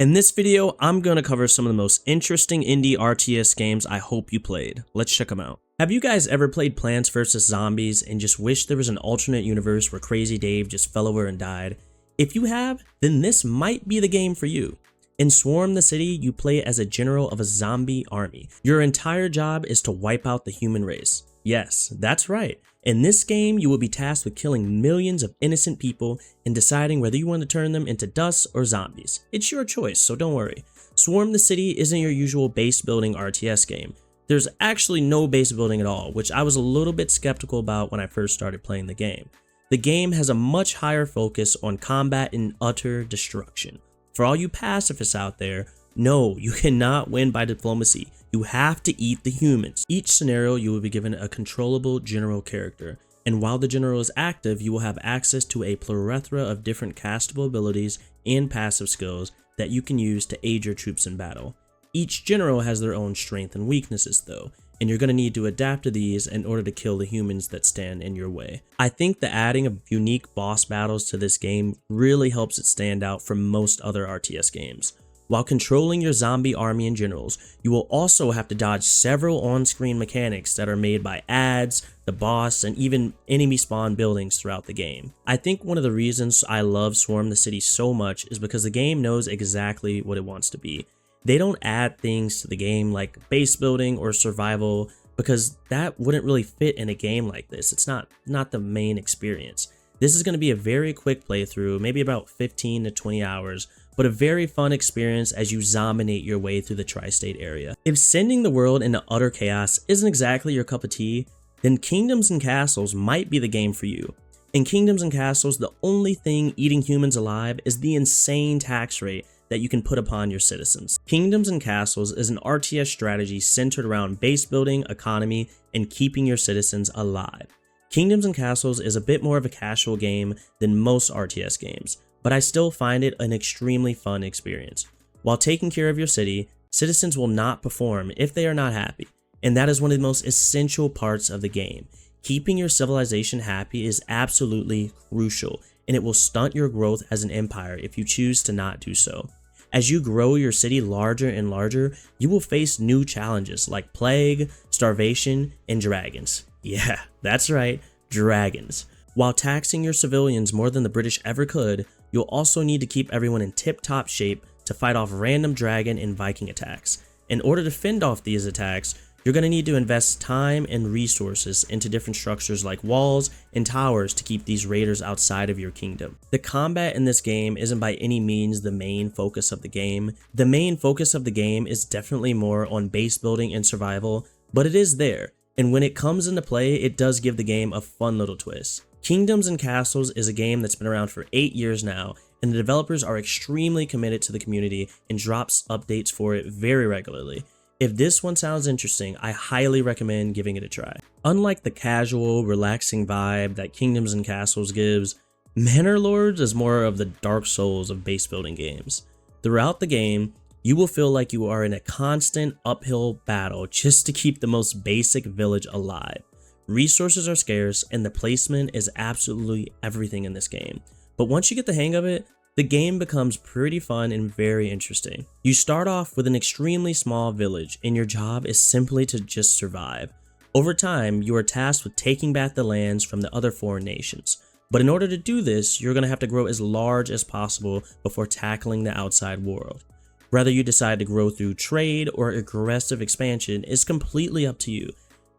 In this video, I'm gonna cover some of the most interesting indie RTS games I hope you played. Let's check them out. Have you guys ever played Plants vs. Zombies and just wished there was an alternate universe where Crazy Dave just fell over and died? If you have, then this might be the game for you. In Swarm the City, you play as a general of a zombie army. Your entire job is to wipe out the human race. Yes, that's right. In this game, you will be tasked with killing millions of innocent people and deciding whether you want to turn them into dust or zombies. It's your choice, so don't worry. Swarm the City isn't your usual base building RTS game. There's actually no base building at all, which I was a little bit skeptical about when I first started playing the game. The game has a much higher focus on combat and utter destruction. For all you pacifists out there, no, you cannot win by diplomacy. You have to eat the humans. Each scenario, you will be given a controllable general character, and while the general is active, you will have access to a plethora of different castable abilities and passive skills that you can use to aid your troops in battle. Each general has their own strengths and weaknesses though, and you're going to need to adapt to these in order to kill the humans that stand in your way. I think the adding of unique boss battles to this game really helps it stand out from most other RTS games. While controlling your zombie army and generals, you will also have to dodge several on-screen mechanics that are made by ads, the boss, and even enemy spawn buildings throughout the game. I think one of the reasons I love Swarm the City so much is because the game knows exactly what it wants to be. They don't add things to the game like base building or survival because that wouldn't really fit in a game like this. It's not the main experience. This is going to be a very quick playthrough, maybe about 15 to 20 hours, but a very fun experience as you zombinate your way through the tri-state area. If sending the world into utter chaos isn't exactly your cup of tea, then Kingdoms and Castles might be the game for you. In Kingdoms and Castles, the only thing eating humans alive is the insane tax rate that you can put upon your citizens. Kingdoms and Castles is an RTS strategy centered around base building, economy, and keeping your citizens alive. Kingdoms and Castles is a bit more of a casual game than most RTS games, but I still find it an extremely fun experience. While taking care of your city, citizens will not perform if they are not happy, and that is one of the most essential parts of the game. Keeping your civilization happy is absolutely crucial, and it will stunt your growth as an empire if you choose to not do so. As you grow your city larger and larger, you will face new challenges like plague, starvation, and dragons. Yeah, that's right, dragons. While taxing your civilians more than the British ever could, you'll also need to keep everyone in tip-top shape to fight off random dragon and Viking attacks. In order to fend off these attacks, you're going to need to invest time and resources into different structures like walls and towers to keep these raiders outside of your kingdom. The combat in this game isn't by any means the main focus of the game. The main focus of the game is definitely more on base building and survival, but it is there, and when it comes into play, it does give the game a fun little twist. Kingdoms and Castles is a game that's been around for 8 years now, and the developers are extremely committed to the community and drops updates for it very regularly. If this one sounds interesting, I highly recommend giving it a try. Unlike the casual, relaxing vibe that Kingdoms and Castles gives, Manor Lords is more of the Dark Souls of base building games. Throughout the game, you will feel like you are in a constant uphill battle just to keep the most basic village alive. Resources are scarce, and the placement is absolutely everything in this game. But once you get the hang of it, the game becomes pretty fun and very interesting. You start off with an extremely small village, and your job is simply to just survive. Over time, you are tasked with taking back the lands from the other foreign nations. But in order to do this, you're going to have to grow as large as possible before tackling the outside world. Whether you decide to grow through trade or aggressive expansion is completely up to you.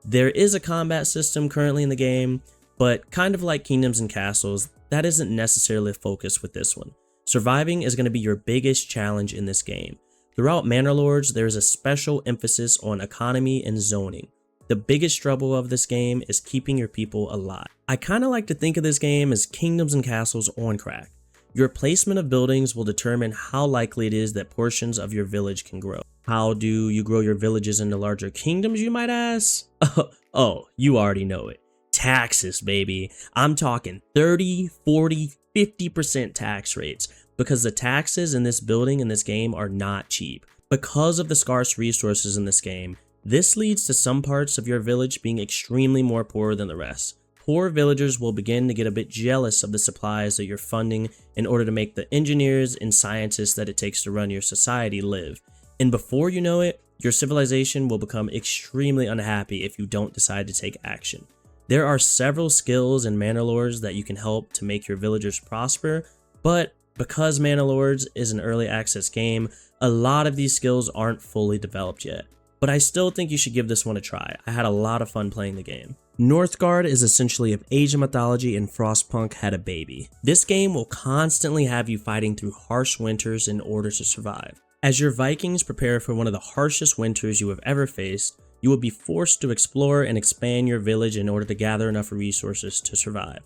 There is a combat system currently in the game, but kind of like Kingdoms and Castles, that isn't necessarily a focus with this one. Surviving is going to be your biggest challenge in this game. Throughout Manor Lords, there is a special emphasis on economy and zoning. The biggest trouble of this game is keeping your people alive. I kind of like to think of this game as Kingdoms and Castles on crack. Your placement of buildings will determine how likely it is that portions of your village can grow. How do you grow your villages into larger kingdoms, you might ask? Oh, you already know it. Taxes, baby. I'm talking 30, 40, 50% tax rates, because the taxes in this building in this game are not cheap. Because of the scarce resources in this game, this leads to some parts of your village being extremely more poor than the rest. poor villagers will begin to get a bit jealous of the supplies that you're funding in order to make the engineers and scientists that it takes to run your society live. And before you know it, your civilization will become extremely unhappy if you don't decide to take action. There are several skills in Manor Lords that you can help to make your villagers prosper, but because Manor Lords is an early access game, a lot of these skills aren't fully developed yet. But I still think you should give this one a try. I had a lot of fun playing the game. Northgard is essentially if Asian mythology and Frostpunk had a baby. This game will constantly have you fighting through harsh winters in order to survive. As your Vikings prepare for one of the harshest winters you have ever faced, you will be forced to explore and expand your village in order to gather enough resources to survive.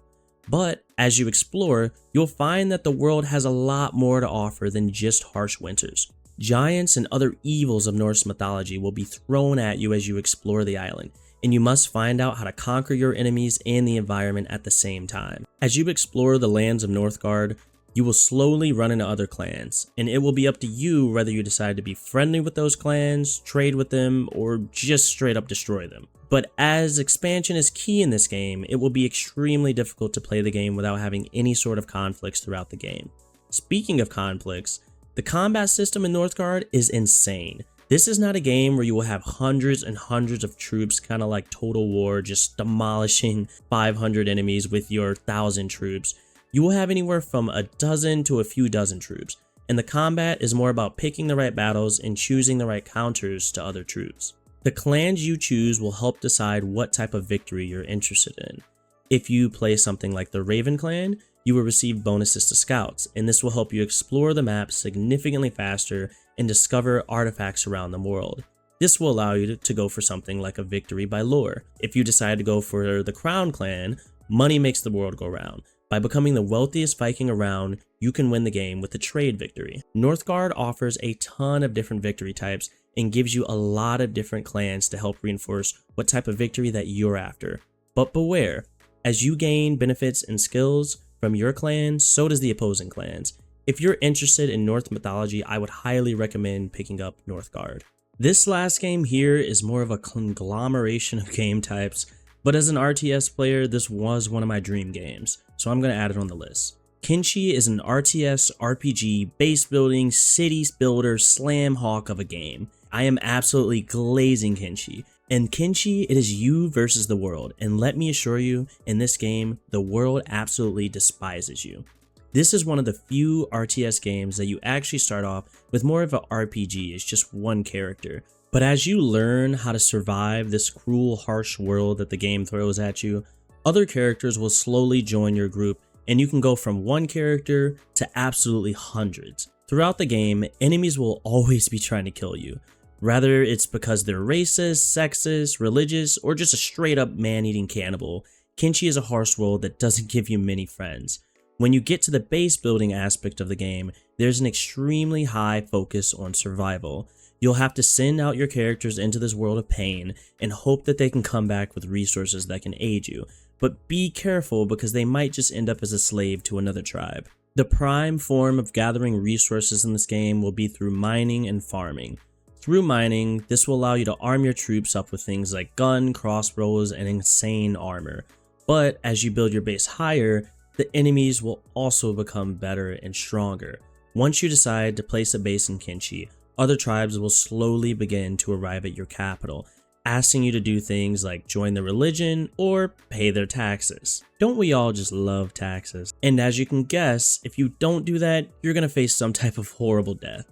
But as you explore, you'll find that the world has a lot more to offer than just harsh winters. Giants and other evils of Norse mythology will be thrown at you as you explore the island, and you must find out how to conquer your enemies and the environment at the same time. As you explore the lands of Northgard, you will slowly run into other clans, and it will be up to you whether you decide to be friendly with those clans, trade with them, or just straight up destroy them. But as expansion is key in this game, it will be extremely difficult to play the game without having any sort of conflicts throughout the game. Speaking of conflicts, the combat system in Northgard is insane. This is not a game where you will have hundreds and hundreds of troops, kind of like Total War, just demolishing 500 enemies with your 1,000 troops. You will have anywhere from a dozen to a few dozen troops, and the combat is more about picking the right battles and choosing the right counters to other troops. The clans you choose will help decide what type of victory you're interested in. If you play something like the Raven clan, you will receive bonuses to scouts, and this will help you explore the map significantly faster and discover artifacts around the world. This will allow you to go for something like a victory by lore. If you decide to go for the Crown clan, money makes the world go round. By becoming the wealthiest Viking around, you can win the game with a trade victory. Northgard offers a ton of different victory types and gives you a lot of different clans to help reinforce what type of victory that you're after. But beware, as you gain benefits and skills from your clan, so does the opposing clans. If you're interested in Norse mythology, I would highly recommend picking up Northgard. This last game here is more of a conglomeration of game types, but as an RTS player, this was one of my dream games, so I'm going to add it on the list. Kenshi is an RTS RPG base building city builder slam hawk of a game. I am absolutely glazing Kenshi. In Kenshi, it is you versus the world, and let me assure you, in this game, the world absolutely despises you. This is one of the few RTS games that you actually start off with more of an RPG as just one character. But as you learn how to survive this cruel, harsh world that the game throws at you, other characters will slowly join your group, and you can go from one character to absolutely hundreds. Throughout the game, enemies will always be trying to kill you. Whether it's because they're racist, sexist, religious, or just a straight up man-eating cannibal, Kenshi is a harsh world that doesn't give you many friends. When you get to the base building aspect of the game, there's an extremely high focus on survival. You'll have to send out your characters into this world of pain and hope that they can come back with resources that can aid you, but be careful because they might just end up as a slave to another tribe. The prime form of gathering resources in this game will be through mining and farming. Through mining, this will allow you to arm your troops up with things like gun, crossbows, and insane armor. But as you build your base higher, the enemies will also become better and stronger. Once you decide to place a base in Kenshi, other tribes will slowly begin to arrive at your capital, asking you to do things like join the religion or pay their taxes. Don't we all just love taxes? And as you can guess, if you don't do that, you're gonna face some type of horrible death.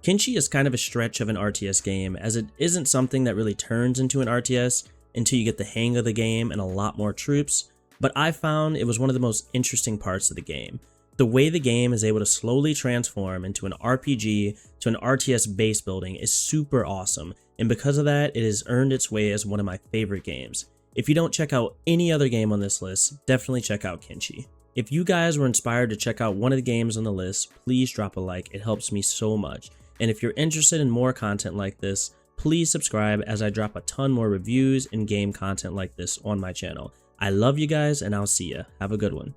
Kenshi is kind of a stretch of an RTS game, as it isn't something that really turns into an RTS until you get the hang of the game and a lot more troops, but I found it was one of the most interesting parts of the game. The way the game is able to slowly transform into an RPG to an RTS base building is super awesome, and because of that, it has earned its way as one of my favorite games. If you don't check out any other game on this list, definitely check out Kenshi. If you guys were inspired to check out one of the games on the list, please drop a like, it helps me so much. And if you're interested in more content like this, please subscribe as I drop a ton more reviews and game content like this on my channel. I love you guys, and I'll see ya. Have a good one.